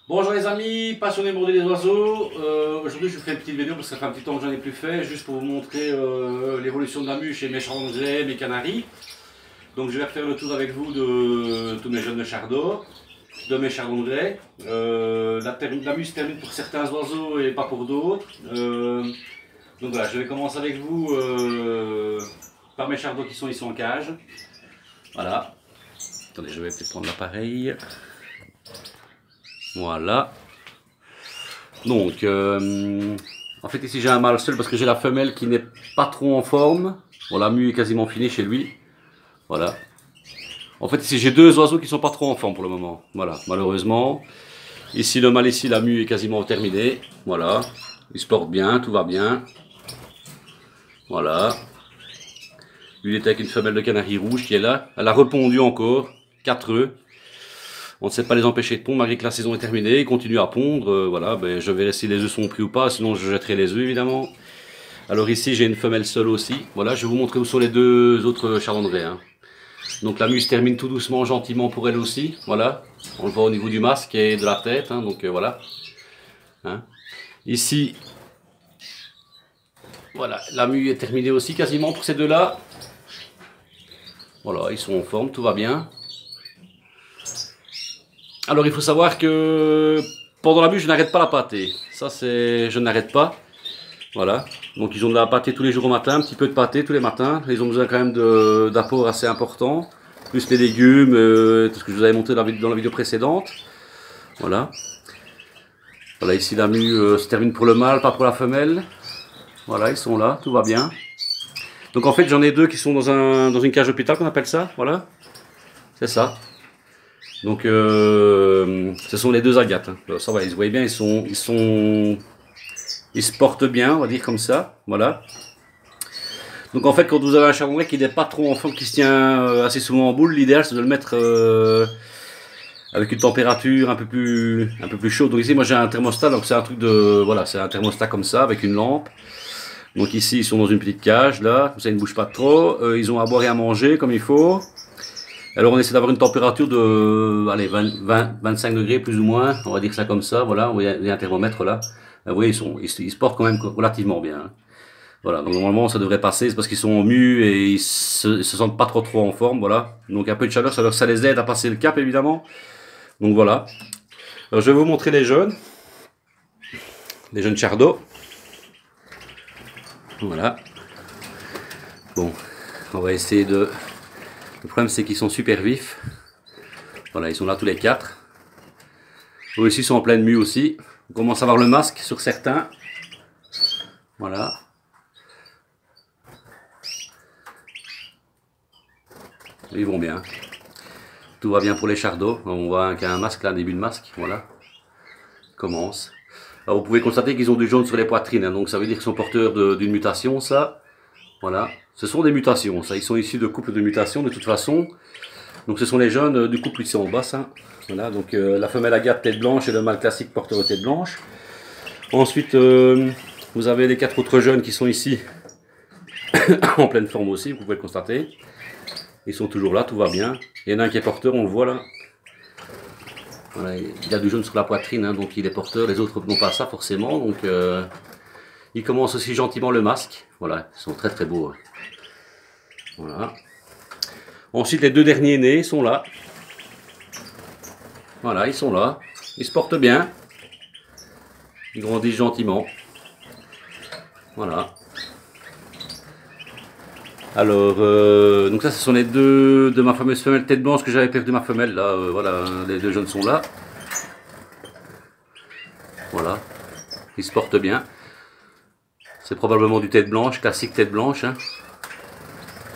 Bonjour les amis, passionnés de des oiseaux. Aujourd'hui je vous fais une petite vidéo parce que ça fait un petit temps que j'en ai plus fait, juste pour vous montrer l'évolution de la mue chez mes chardonnays, mes canaris. Donc je vais refaire le tour avec vous de tous mes jeunes de chardon, de mes chardonnays. La mue se termine pour certains oiseaux et pas pour d'autres. Donc voilà, je vais commencer avec vous par mes chardons qui sont ici en cage. Voilà. Attendez, je vais peut-être prendre l'appareil. Voilà. Donc, en fait ici j'ai un mâle seul parce que j'ai la femelle qui n'est pas trop en forme. Bon, la mue est quasiment finie chez lui. Voilà. En fait ici j'ai deux oiseaux qui sont pas trop en forme pour le moment. Voilà, malheureusement. Ici le mâle ici, la mue est quasiment terminée. Voilà. Il se porte bien, tout va bien. Voilà. Lui il était avec une femelle de canari rouge qui est là. Elle a repondu encore. 4 œufs. On ne sait pas les empêcher de pondre malgré que la saison est terminée, ils continuent à pondre, voilà, ben, je verrai si les œufs sont pris ou pas, sinon je jetterai les œufs évidemment. Alors ici j'ai une femelle seule aussi, voilà, je vais vous montrer où sont les deux autres chardonnerets. Hein. Donc la mue se termine tout doucement, gentiment pour elle aussi, voilà, on le voit au niveau du masque et de la tête, hein, donc voilà. Hein. Ici, voilà, la mue est terminée aussi quasiment pour ces deux-là. Voilà, ils sont en forme, tout va bien. Alors il faut savoir que pendant la mue je n'arrête pas la pâtée. Ça c'est, je n'arrête pas. Voilà. Donc ils ont de la pâtée tous les jours au matin, un petit peu de pâtée tous les matins. Ils ont besoin quand même d'apports assez importants. Plus les légumes, tout ce que je vous avais montré dans la vidéo précédente. Voilà. Voilà, ici la mue se termine pour le mâle, pas pour la femelle. Voilà, ils sont là, tout va bien. Donc en fait j'en ai deux qui sont dans une cage d'hôpital qu'on appelle ça. Voilà. C'est ça. Donc ce sont les deux agates. Hein. Ça va, ils se voient bien, ils se portent bien, on va dire comme ça. Voilà. Donc en fait, quand vous avez un chardonnay qui n'est pas trop en forme, qui se tient assez souvent en boule, l'idéal c'est de le mettre avec une température un peu plus chaude. Donc ici, moi j'ai un thermostat, donc c'est un truc de, voilà, c'est un thermostat comme ça avec une lampe. Donc ici, ils sont dans une petite cage là, comme ça ils ne bougent pas trop. Ils ont à boire et à manger comme il faut. Alors on essaie d'avoir une température de allez, 25 degrés plus ou moins, on va dire ça comme ça, voilà, il y a un thermomètre là. Vous voyez, ils se portent quand même relativement bien. Hein. Voilà, donc normalement ça devrait passer, c'est parce qu'ils sont en mue et ils se sentent pas trop en forme, voilà. Donc un peu de chaleur, ça les aide à passer le cap évidemment. Donc voilà. Alors je vais vous montrer les jeunes chardons. Voilà. Bon, on va essayer de... Le problème c'est qu'ils sont super vifs. Voilà, ils sont là tous les quatre. Eux aussi sont en pleine mue aussi. On commence à voir le masque sur certains. Voilà. Ils vont bien. Tout va bien pour les chardons. On voit qu'il y a un masque là, un début de masque. Voilà. Commence. Alors vous pouvez constater qu'ils ont du jaune sur les poitrines. Hein, donc ça veut dire qu'ils sont porteurs d'une mutation, ça. Voilà. Ce sont des mutations, ça. Ils sont issus de couples de mutations de toute façon. Donc ce sont les jeunes du couple ici en bas, ça. Voilà, donc la femelle agate tête blanche et le mâle classique porteur tête blanche. Ensuite, vous avez les quatre autres jeunes qui sont ici en pleine forme aussi, vous pouvez le constater. Ils sont toujours là, tout va bien. Il y en a un qui est porteur, on le voit là. Voilà, il a du jaune sur la poitrine, hein, donc il est porteur. Les autres n'ont pas ça forcément, donc il commence aussi gentiment le masque. Voilà, ils sont très beaux. Hein. Voilà. Ensuite, les deux derniers nés sont là. Voilà, ils sont là. Ils se portent bien. Ils grandissent gentiment. Voilà. Alors, donc ça, ce sont les deux de ma fameuse femelle tête blanche que j'avais perdu ma femelle. Là, voilà, les deux jeunes sont là. Voilà. Ils se portent bien. C'est probablement du tête blanche, classique tête blanche. Hein.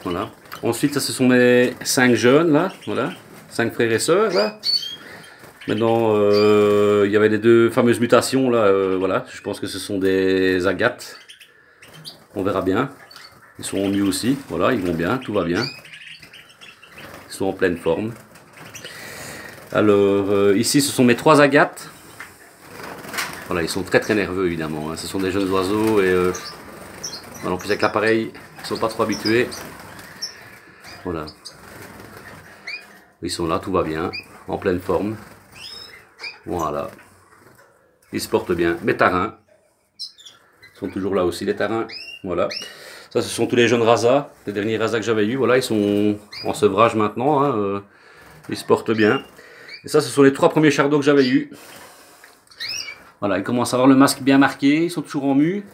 Voilà. Ensuite, ça, ce sont mes 5 jeunes, là. Voilà. 5 frères et sœurs, là. Maintenant, il y avait les deux fameuses mutations, là. Voilà. Je pense que ce sont des agates. On verra bien. Ils sont en mue aussi. Voilà, ils vont bien. Tout va bien. Ils sont en pleine forme. Alors, ici, ce sont mes 3 agates. Voilà, ils sont très nerveux, évidemment. Hein. Ce sont des jeunes oiseaux et... voilà, en plus, avec l'appareil, ils ne sont pas trop habitués. Voilà. Ils sont là, tout va bien, en pleine forme. Voilà. Ils se portent bien. Mes tarins sont toujours là aussi, les tarins. Voilà. Ça, ce sont tous les jeunes rasas, les derniers rasas que j'avais eu. Voilà, ils sont en sevrage maintenant. Hein, ils se portent bien. Et ça, ce sont les 3 premiers chardons que j'avais eu. Voilà, ils commencent à avoir le masque bien marqué. Ils sont toujours en mue.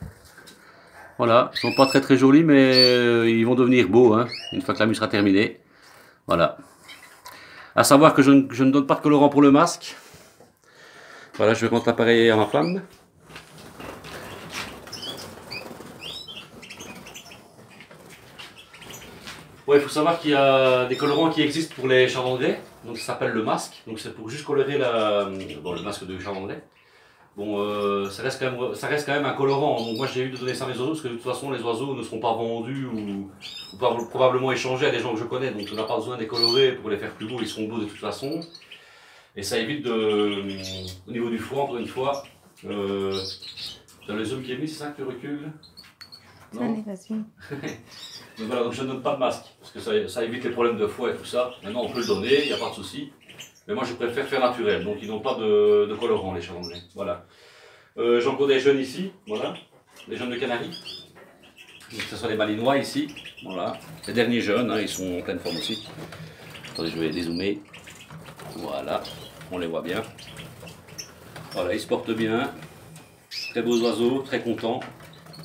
Voilà, ils sont pas très très jolis, mais ils vont devenir beaux, hein, une fois que la mue sera terminée. Voilà. À savoir que je ne donne pas de colorant pour le masque. Voilà, je vais rentrer l'appareil à ma femme. Ouais, il faut savoir qu'il y a des colorants qui existent pour les chardonnerets. Donc ça s'appelle le masque. Donc c'est pour juste colorer le masque de chardonneret. Bon, ça reste quand même un colorant. Donc moi j'ai eu de donner ça à mes oiseaux parce que de toute façon les oiseaux ne seront pas vendus ou probablement échangés à des gens que je connais. Donc on n'a pas besoin de les colorer pour les faire plus beaux. Ils seront beaux de toute façon. Et ça évite au niveau du foie, encore une fois. Dans le zoom qui est mis, c'est ça que tu recules? Non. Allez, vas-y. Donc voilà, donc je ne donne pas de masque, parce que ça évite les problèmes de foie et tout ça. Maintenant on peut le donner, il n'y a pas de souci. Mais moi je préfère faire naturel, donc ils n'ont pas de colorant les chardonnerets. Voilà. J'ai encore des jeunes ici, voilà, des jeunes de Canaries. Donc ce sont les malinois ici, voilà. Les derniers jeunes, hein, ils sont en pleine forme aussi. Attendez, je vais dézoomer. Voilà, on les voit bien. Voilà, ils se portent bien. Très beaux oiseaux, très contents.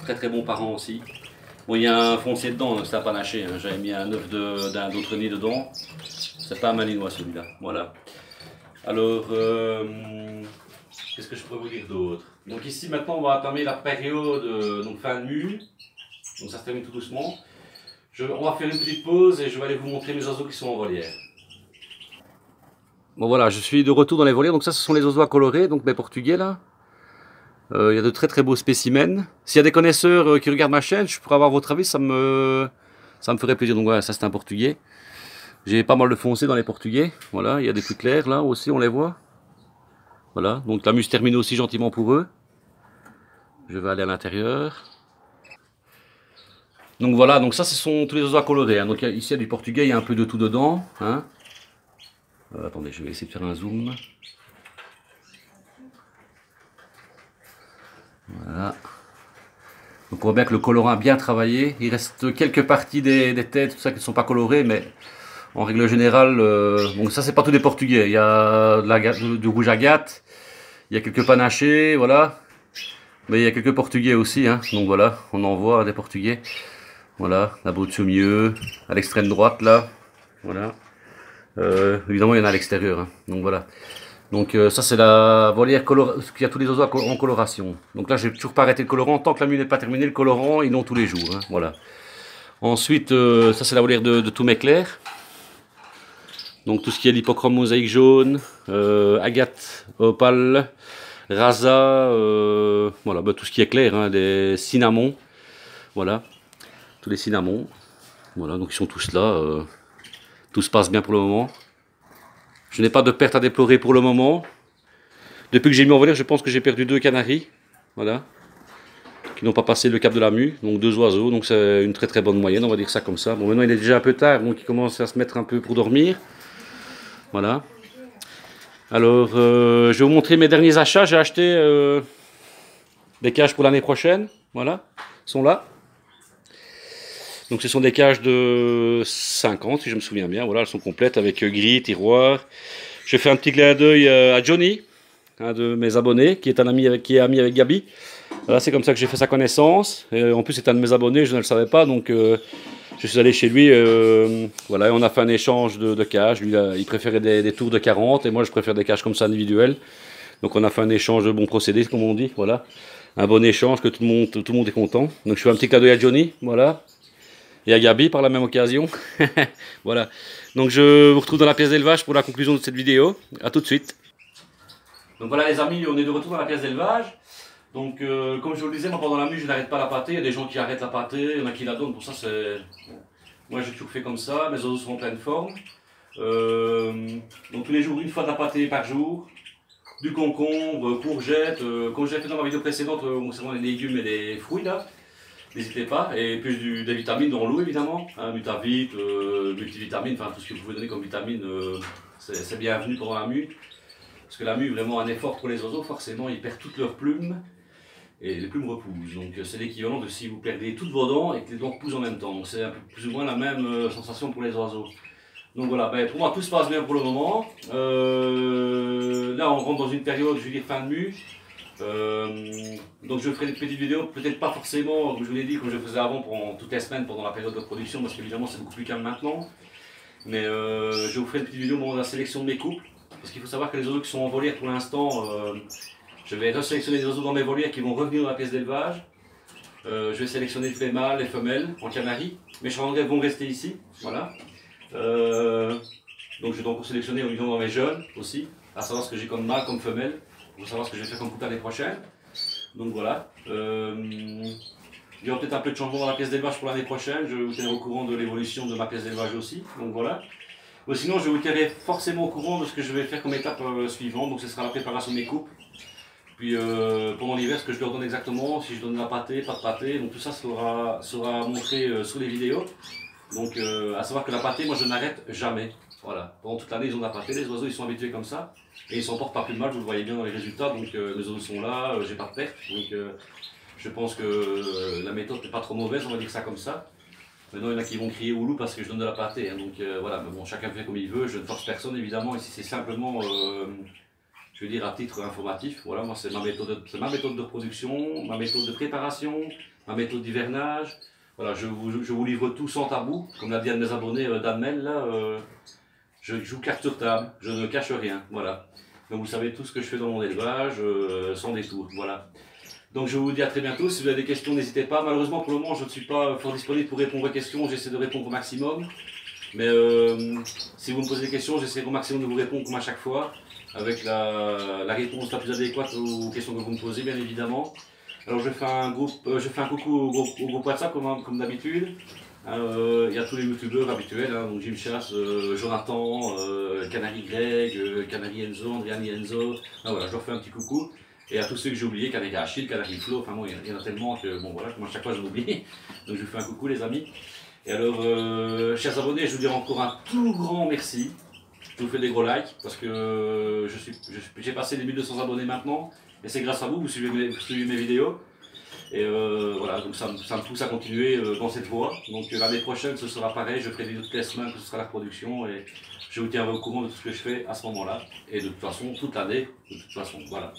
Très très bons parents aussi. Bon, il y a un foncier dedans, ça n'a pas naché. Hein. J'avais mis un œuf d'un autre nid dedans. C'est pas un malinois celui-là. Voilà. Alors, qu'est-ce que je pourrais vous dire d'autre? Donc ici maintenant on va entamer la période donc fin de mue. Donc ça se termine tout doucement. On va faire une petite pause et je vais aller vous montrer mes oiseaux qui sont en volière. Bon voilà, je suis de retour dans les volières. Donc ça ce sont les oiseaux à colorer, donc mes portugais là. Il y a de très très beaux spécimens. S'il y a des connaisseurs qui regardent ma chaîne, je pourrais avoir votre avis, ça me ferait plaisir. Donc voilà, ça c'est un portugais. J'ai pas mal de foncé dans les portugais. Voilà, il y a des plus clairs là aussi, on les voit. Voilà, donc la mue se termine aussi gentiment pour eux. Je vais aller à l'intérieur. Donc voilà, donc ça ce sont tous les oiseaux à colorer. Hein. Donc ici il y a du portugais, il y a un peu de tout dedans. Hein. Attendez, je vais essayer de faire un zoom. Voilà. Donc on voit bien que le colorant a bien travaillé. Il reste quelques parties des têtes, tout ça qui ne sont pas colorées, mais en règle générale, donc ça c'est pas tous des portugais. Il y a du rouge agate, il y a quelques panachés, voilà. Mais il y a quelques portugais aussi, hein. Donc voilà, on en voit des portugais. Voilà, là-bas au-dessus au milieu, à l'extrême droite là, voilà. Évidemment il y en a à l'extérieur, hein. Donc voilà. Donc ça c'est la volière qui a tous les oiseaux en coloration. Donc là j'ai toujours pas arrêté le colorant, tant que la mue n'est pas terminée, le colorant ils l'ont tous les jours, hein. Voilà. Ensuite ça c'est la volière de tous mes clairs. Donc tout ce qui est l'hypochrome mosaïque jaune, agate, opale, rasa, voilà, bah, tout ce qui est clair, hein, des cinnamons, voilà, tous les cinnamons, voilà, donc ils sont tous là, tout se passe bien pour le moment. Je n'ai pas de perte à déplorer pour le moment. Depuis que j'ai mis en volière, je pense que j'ai perdu 2 canaris, voilà, qui n'ont pas passé le cap de la mue, donc 2 oiseaux, donc c'est une très très bonne moyenne, on va dire ça comme ça. Bon, maintenant il est déjà un peu tard, donc il commence à se mettre un peu pour dormir, voilà. Alors, je vais vous montrer mes derniers achats. J'ai acheté des cages pour l'année prochaine, voilà, ils sont là. Donc ce sont des cages de 50 si je me souviens bien, voilà, elles sont complètes avec gris, tiroir. Je fais un petit clin d'œil à Johnny, un de mes abonnés, qui est ami avec Gabi. Voilà, c'est comme ça que j'ai fait sa connaissance. Et en plus c'est un de mes abonnés, je ne le savais pas, donc je suis allé chez lui, voilà, et on a fait un échange de cages. Lui il préférait des tours de 40 et moi je préfère des cages comme ça individuelles. Donc on a fait un échange de bons procédés, comme on dit, voilà. Un bon échange, que tout le monde est content. Donc je fais un petit cadeau à Johnny, voilà. Et à Gabi par la même occasion. Voilà. Donc je vous retrouve dans la pièce d'élevage pour la conclusion de cette vidéo. A tout de suite. Donc voilà les amis, on est de retour dans la pièce d'élevage. Donc comme je vous le disais, moi pendant la mue je n'arrête pas la pâtée. Il y a des gens qui arrêtent la pâtée, il y en a qui la donnent. Pour ça c'est... Moi j'ai toujours fait comme ça, mes oiseaux sont en pleine forme. Donc tous les jours, une fois de la pâtée par jour. Du concombre, courgettes, comme j'ai fait dans ma vidéo précédente concernant les légumes et les fruits là. N'hésitez pas, et plus des vitamines dans l'eau évidemment, hein, Mutavit, multivitamines, enfin tout ce que vous pouvez donner comme vitamines, c'est bienvenu pendant la mue. Parce que la mue est vraiment un effort pour les oiseaux, forcément ils perdent toutes leurs plumes et les plumes repoussent. Donc c'est l'équivalent de si vous perdez toutes vos dents et que les dents repoussent en même temps. Donc c'est plus ou moins la même sensation pour les oiseaux. Donc voilà, ben, pour moi tout se passe bien pour le moment. Là on rentre dans une période, je vais dire fin de mue. Donc je ferai des petites vidéos, peut-être pas forcément, comme je vous l'ai dit, comme je faisais avant pendant toutes les semaines pendant la période de production, parce qu'évidemment c'est beaucoup plus calme maintenant. Mais je vous ferai une petite vidéo au moment de la sélection de mes couples. Parce qu'il faut savoir que les oiseaux qui sont en volière pour l'instant, je vais resélectionner des oiseaux dans mes volières qui vont revenir dans la pièce d'élevage. Je vais sélectionner les mâles, les femelles en Canaries. Mes charendrées vont rester ici. Voilà. Donc je dois encore sélectionner évidemment dans mes jeunes aussi, à savoir ce que j'ai comme mâle, comme femelle, pour savoir ce que je vais faire comme couple l'année prochaine. Donc voilà. Il y aura peut-être un peu de changement dans la pièce d'élevage pour l'année prochaine. Je vous tiendrai au courant de l'évolution de ma pièce d'élevage aussi. Donc voilà. Sinon, je vous tiendrai forcément au courant de ce que je vais faire comme étape suivante. Donc ce sera la préparation de mes couples. Puis pendant l'hiver, ce que je leur donne exactement, si je donne de la pâtée, pas de pâtée. Donc tout ça sera montré sur les vidéos. Donc à savoir que la pâtée, moi je n'arrête jamais. Voilà. Pendant toute l'année, ils ont de la pâtée. Les oiseaux, ils sont habitués comme ça. Et ils s'en portent pas plus mal, vous le voyez bien dans les résultats. Donc les oiseaux sont là, j'ai pas de perte. Donc je pense que la méthode n'est pas trop mauvaise, on va dire ça comme ça. Maintenant, il y en a qui vont crier au loup parce que je donne de la pâtée. Hein, donc voilà, mais bon, chacun fait comme il veut. Je ne force personne évidemment. Ici, c'est simplement, je veux dire, à titre informatif. Voilà, moi, c'est ma méthode de production, ma méthode de préparation, ma méthode d'hivernage. Voilà, je vous livre tout sans tabou. Comme l'a dit un de mes abonnés, Damel, là, je joue carte sur table. Je ne cache rien. Voilà. Donc, vous savez tout ce que je fais dans mon élevage, sans détour. Voilà. Donc je vous dis à très bientôt, si vous avez des questions n'hésitez pas, malheureusement pour le moment je ne suis pas fort disponible pour répondre aux questions, j'essaie de répondre au maximum, mais si vous me posez des questions j'essaie au maximum de vous répondre comme à chaque fois, avec la réponse la plus adéquate aux questions que vous me posez bien évidemment. Alors je fais un coucou au groupe WhatsApp comme d'habitude, il y a tous les youtubeurs habituels, hein, donc Jim Chass, Jonathan, Canary Greg, Canary Enzo, Andriani Enzo, voilà, je leur fais un petit coucou. Et à tous ceux que j'ai oubliés, Canary Achille, Canary Flo, enfin bon, il y en a tellement que, bon voilà, comme à chaque fois je m'oublie. Donc je vous fais un coucou les amis. Et alors, chers abonnés, je vous dirai encore un tout grand merci. Je vous fais des gros likes, parce que j'ai passé les 1200 abonnés maintenant. Et c'est grâce à vous, vous suivez mes vidéos. Et voilà, donc ça me pousse à continuer dans cette voie. Donc l'année prochaine, ce sera pareil, je ferai des vidéos toutes les semaines, que ce sera la production. Et je vous tiendrai au courant de tout ce que je fais à ce moment-là. Et de toute façon, toute l'année, de toute façon, voilà.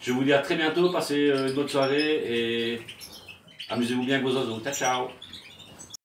Je vous dis à très bientôt, passez une bonne soirée et amusez-vous bien avec vos oiseaux. Ciao, ciao!